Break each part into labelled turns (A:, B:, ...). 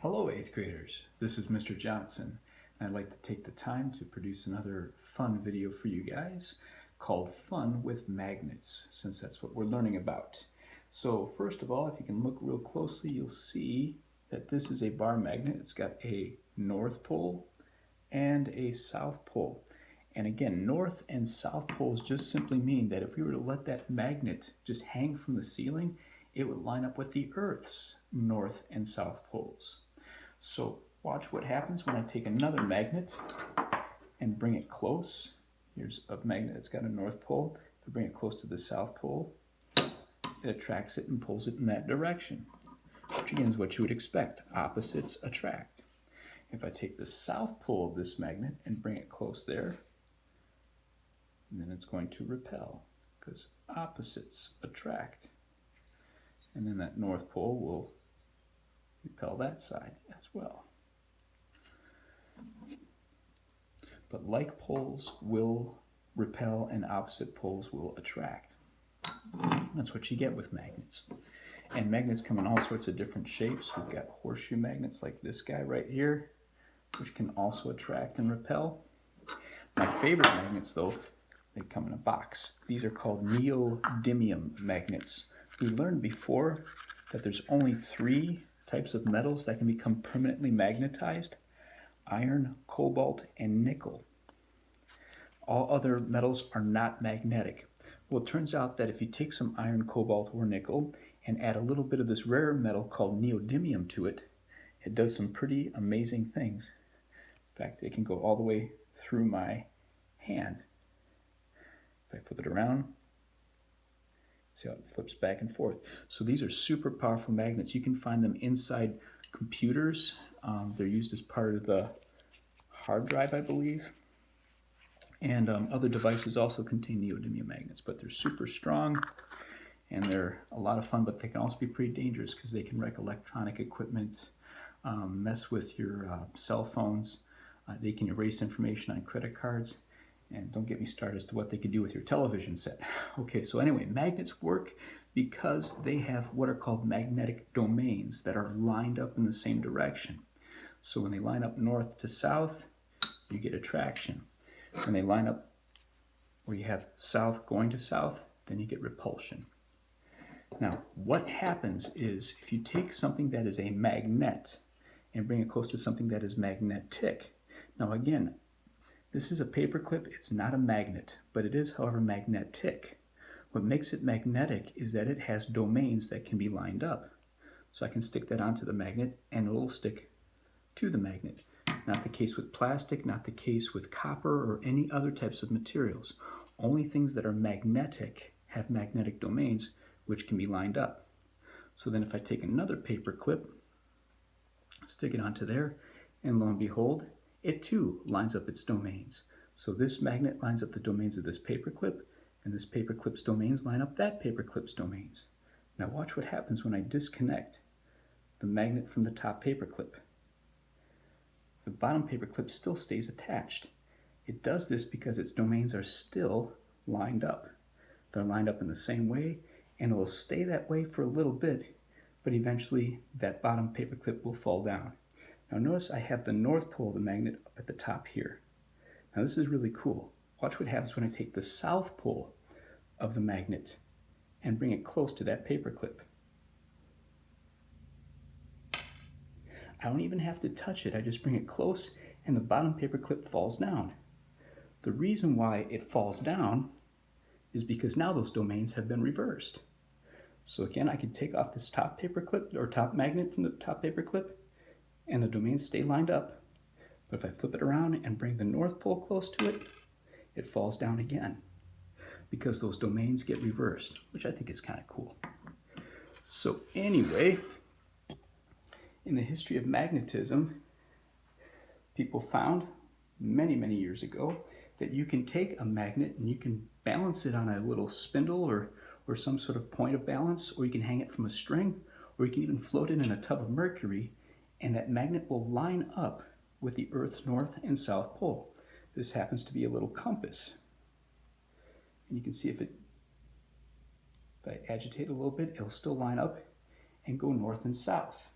A: Hello, 8th graders. This is Mr. Johnson, and I'd like to take the time to produce another fun video for you guys called Fun with Magnets, since that's what we're learning about. So first of all, if you can look real closely, you'll see that this is a bar magnet. It's got a north pole and a south pole. And again, north and south poles just simply mean that if we were to let that magnet just hang from the ceiling, it would line up with the Earth's north and south poles. So watch what happens when I take another magnet and bring it close. Here's a magnet that's got a north pole. If I bring it close to the south pole, it attracts it and pulls it in that direction, which again is what you would expect. Opposites attract. If I take the south pole of this magnet and bring it close there, then it's going to repel because opposites attract. And then that north pole will repel that side as well. But like poles will repel and opposite poles will attract. That's what you get with magnets. And magnets come in all sorts of different shapes. We've got horseshoe magnets like this guy right here, which can also attract and repel. My favorite magnets though, they come in a box. These are called neodymium magnets. We learned before that there's only 3 types of metals that can become permanently magnetized: iron, cobalt, and nickel. All other metals are not magnetic. Well, it turns out that if you take some iron, cobalt, or nickel and add a little bit of this rare metal called neodymium to it, it does some pretty amazing things. In fact, it can go all the way through my hand. If I flip it around, see how it flips back and forth. So these are super powerful magnets. You can find them inside computers. They're used as part of the hard drive, I believe. And other devices also contain neodymium magnets, but they're super strong and they're a lot of fun, but they can also be pretty dangerous because they can wreck electronic equipment, mess with your cell phones. They can erase information on credit cards. And don't get me started as to what they could do with your television set. Okay, so anyway, magnets work because they have what are called magnetic domains that are lined up in the same direction. So when they line up north to south, you get attraction. When they line up where you have south going to south, then you get repulsion. Now, what happens is if you take something that is a magnet and bring it close to something that is magnetic. Now again, this is a paperclip, it's not a magnet, but it is, however, magnetic. What makes it magnetic is that it has domains that can be lined up. So I can stick that onto the magnet and it will stick to the magnet. Not the case with plastic, not the case with copper or any other types of materials. Only things that are magnetic have magnetic domains which can be lined up. So then if I take another paperclip, stick it onto there, and lo and behold, it too lines up its domains. So this magnet lines up the domains of this paperclip, and this paperclip's domains line up that paperclip's domains. Now watch what happens when I disconnect the magnet from the top paperclip. The bottom paperclip still stays attached. It does this because its domains are still lined up. They're lined up in the same way, and it will stay that way for a little bit, but eventually that bottom paperclip will fall down. Now notice I have the north pole of the magnet up at the top here. Now this is really cool. Watch what happens when I take the south pole of the magnet and bring it close to that paperclip. I don't even have to touch it. I just bring it close and the bottom paperclip falls down. The reason why it falls down is because now those domains have been reversed. So again, I can take off this top paperclip or top magnet from the top paperclip and the domains stay lined up. But if I flip it around and bring the north pole close to it, it falls down again because those domains get reversed, which I think is kind of cool. So anyway, in the history of magnetism, people found many years ago that you can take a magnet and you can balance it on a little spindle or some sort of point of balance, or you can hang it from a string, or you can even float it in a tub of mercury, and that magnet will line up with the Earth's north and south pole. This happens to be a little compass. And you can see if I agitate a little bit, it'll still line up and go north and south.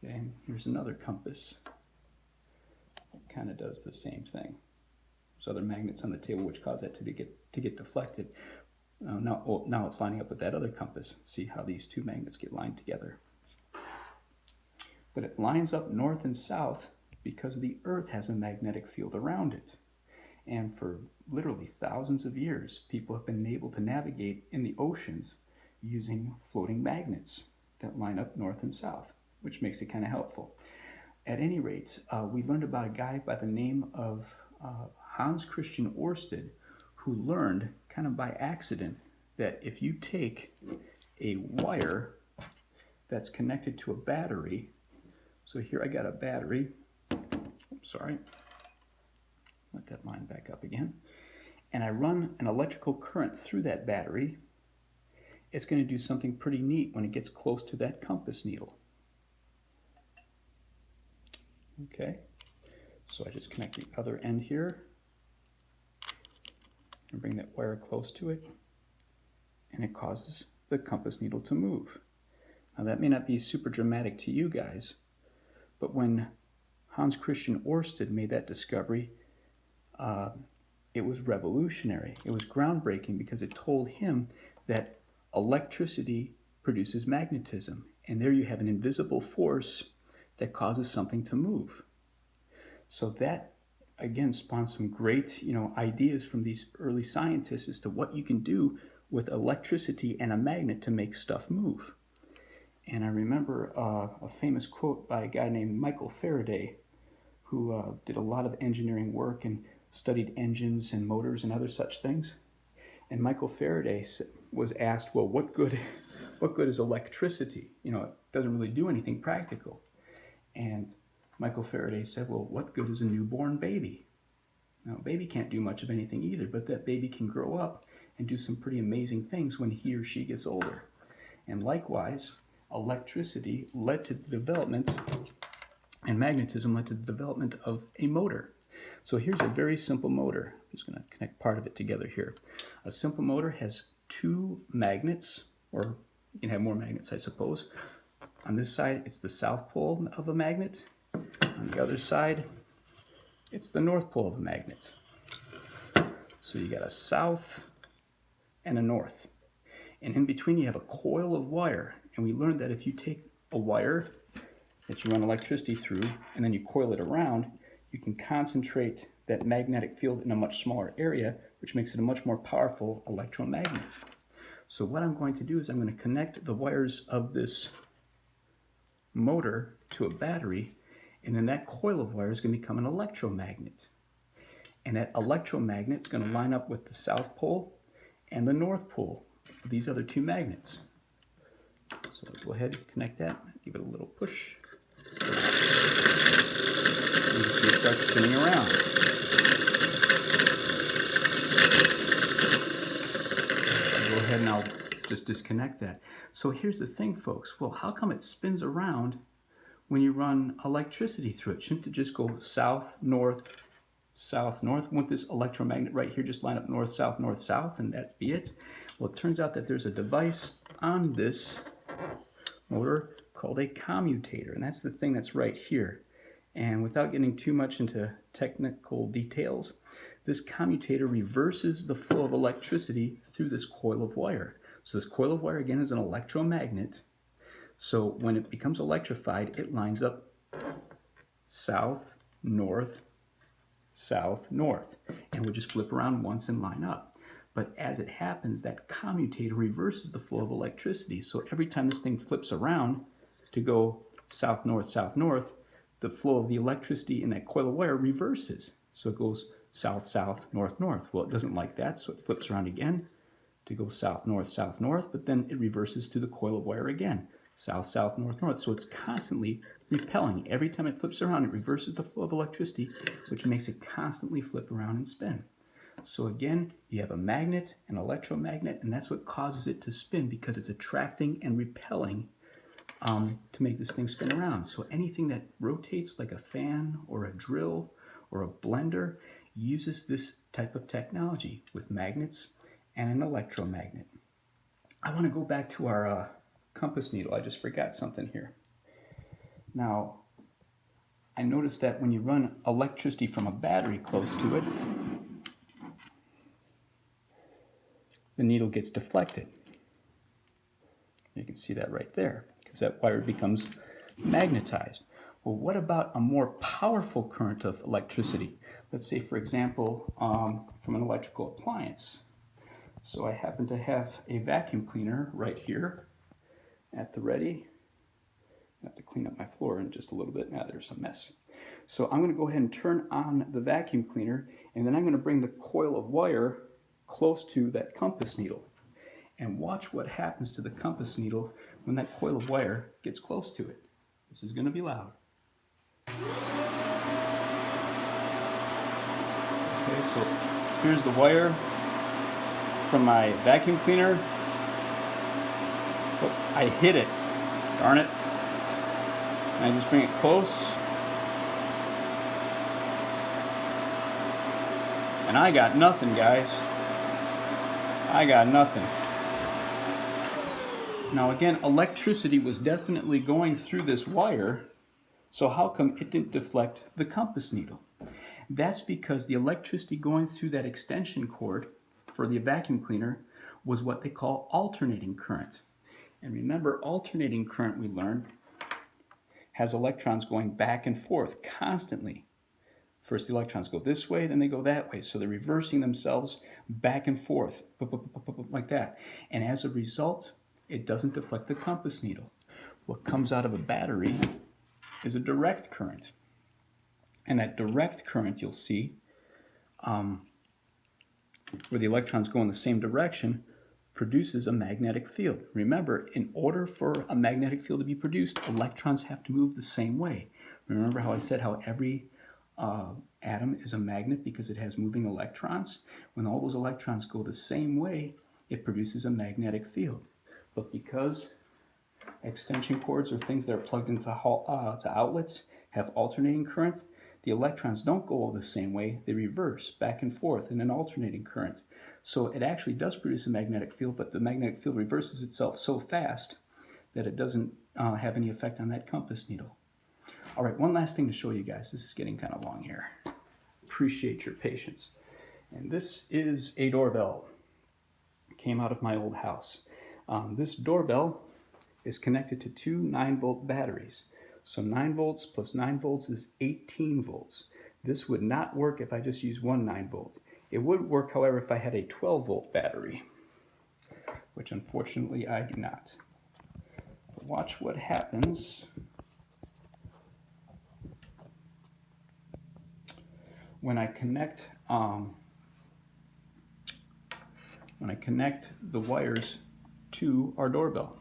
A: Okay, and here's another compass. It kind of does the same thing. There's other magnets on the table which cause that to get deflected. Now it's lining up with that other compass. See how these two magnets get lined together. But it lines up north and south because the Earth has a magnetic field around it. And for literally thousands of years, people have been able to navigate in the oceans using floating magnets that line up north and south, which makes it kind of helpful. At any rate, we learned about a guy by the name of Hans Christian Ørsted, who learned kind of by accident that if you take a wire that's connected to a battery, so here I got a battery, oops, sorry, let that line back up again, and I run an electrical current through that battery, it's going to do something pretty neat when it gets close to that compass needle. Okay, so I just connect the other end here and bring that wire close to it, and it causes the compass needle to move. Now that may not be super dramatic to you guys, but when Hans Christian Ørsted made that discovery, it was revolutionary. It was groundbreaking because it told him that electricity produces magnetism, and there you have an invisible force that causes something to move. So that again spawned some great ideas from these early scientists as to what you can do with electricity and a magnet to make stuff move. And I remember a famous quote by a guy named Michael Faraday, who did a lot of engineering work and studied engines and motors and other such things. And Michael Faraday was asked, well, what good is electricity? It doesn't really do anything practical. And Michael Faraday said, well, what good is a newborn baby? Now, a baby can't do much of anything either, but that baby can grow up and do some pretty amazing things when he or she gets older. And likewise, electricity led to the development, and magnetism led to the development of a motor. So here's a very simple motor. I'm just going to connect part of it together here. A simple motor has two magnets, or you can have more magnets, I suppose. On this side, it's the south pole of a magnet. On the other side, it's the north pole of a magnet. So you got a south and a north. And in between you have a coil of wire. And we learned that if you take a wire that you run electricity through and then you coil it around, you can concentrate that magnetic field in a much smaller area, which makes it a much more powerful electromagnet. So what I'm going to do is I'm going to connect the wires of this motor to a battery, and then that coil of wire is going to become an electromagnet. And that electromagnet is going to line up with the south pole and the north pole of these other two magnets. So go ahead and connect that, give it a little push. You can see it starts spinning around. I'll go ahead and I'll just disconnect that. So here's the thing, folks. Well, how come it spins around when you run electricity through it? Shouldn't it just go south, north, south, north? Wouldn't this electromagnet right here just line up north, south, and that'd be it? Well, it turns out that there's a device on this motor called a commutator, and that's the thing that's right here. And without getting too much into technical details, this commutator reverses the flow of electricity through this coil of wire. So this coil of wire again is an electromagnet. So when it becomes electrified, it lines up south, north, and would just flip around once and line up. But as it happens, that commutator reverses the flow of electricity. So every time this thing flips around to go south, north, the flow of the electricity in that coil of wire reverses. So it goes south, south, north, north. Well, it doesn't like that, so it flips around again to go south, north, but then it reverses to the coil of wire again. South, south, north, north. So it's constantly repelling. Every time it flips around, it reverses the flow of electricity, which makes it constantly flip around and spin. So again, you have a magnet, an electromagnet, and that's what causes it to spin, because it's attracting and repelling to make this thing spin around. So anything that rotates like a fan or a drill or a blender uses this type of technology with magnets and an electromagnet. I want to go back to our compass needle. I just forgot something here. Now, I noticed that when you run electricity from a battery close to it, the needle gets deflected. You can see that right there, because that wire becomes magnetized. Well, what about a more powerful current of electricity? Let's say, for example, from an electrical appliance. So I happen to have a vacuum cleaner right here at the ready. I have to clean up my floor in just a little bit. Now there's a mess. So I'm going to go ahead and turn on the vacuum cleaner, and then I'm going to bring the coil of wire close to that compass needle. And watch what happens to the compass needle when that coil of wire gets close to it. This is going to be loud. Okay, so here's the wire from my vacuum cleaner. Oh, I hit it. Darn it. And I just bring it close. And I got nothing, guys. I got nothing. Now again, electricity was definitely going through this wire, so how come it didn't deflect the compass needle? That's because the electricity going through that extension cord for the vacuum cleaner was what they call alternating current. And remember, alternating current, we learned, has electrons going back and forth constantly. First the electrons go this way, then they go that way. So they're reversing themselves back and forth, like that. And as a result, it doesn't deflect the compass needle. What comes out of a battery is a direct current. And that direct current, you'll see, where the electrons go in the same direction, produces a magnetic field. Remember, in order for a magnetic field to be produced, electrons have to move the same way. Remember how I said how every atom is a magnet because it has moving electrons? When all those electrons go the same way, it produces a magnetic field. But because extension cords or things that are plugged into outlets have alternating current, the electrons don't go all the same way. They reverse back and forth in an alternating current. So it actually does produce a magnetic field, but the magnetic field reverses itself so fast that it doesn't have any effect on that compass needle. All right, one last thing to show you guys. This is getting kind of long here. Appreciate your patience. And this is a doorbell. It came out of my old house. This doorbell is connected to two 9-volt batteries. So 9 volts plus 9 volts is 18 volts. This would not work if I just used one 9 volt. It would work, however, if I had a 12-volt battery, which unfortunately I do not. Watch what happens when I connect the wires to our doorbell.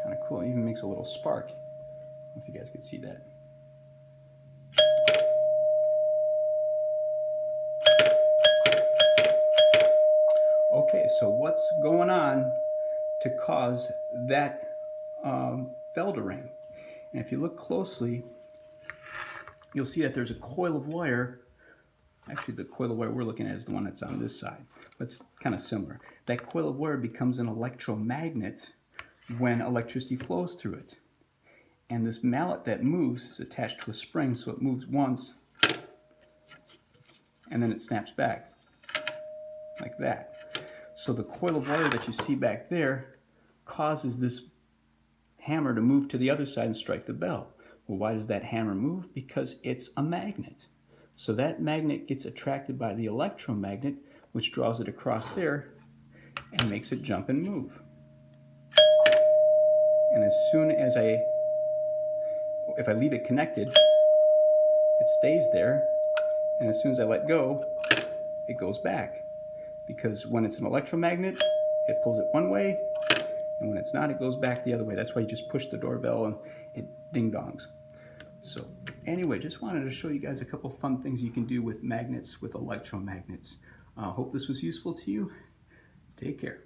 A: Kind of cool. It even makes a little spark. I don't know if you guys can see that. Okay, so what's going on to cause that bell to ring? And if you look closely, you'll see that there's a coil of wire. Actually, the coil of wire we're looking at is the one that's on this side. That's kind of similar. That coil of wire becomes an electromagnet when electricity flows through it. And this mallet that moves is attached to a spring, so it moves once, and then it snaps back, like that. So the coil of wire that you see back there causes this hammer to move to the other side and strike the bell. Well, why does that hammer move? Because it's a magnet. So that magnet gets attracted by the electromagnet, which draws it across there and makes it jump and move. And as soon as if I leave it connected, it stays there. And as soon as I let go, it goes back. Because when it's an electromagnet, it pulls it one way, and when it's not, it goes back the other way. That's why you just push the doorbell and it ding-dongs. So anyway, just wanted to show you guys a couple fun things you can do with magnets, with electromagnets. Hope this was useful to you. Take care.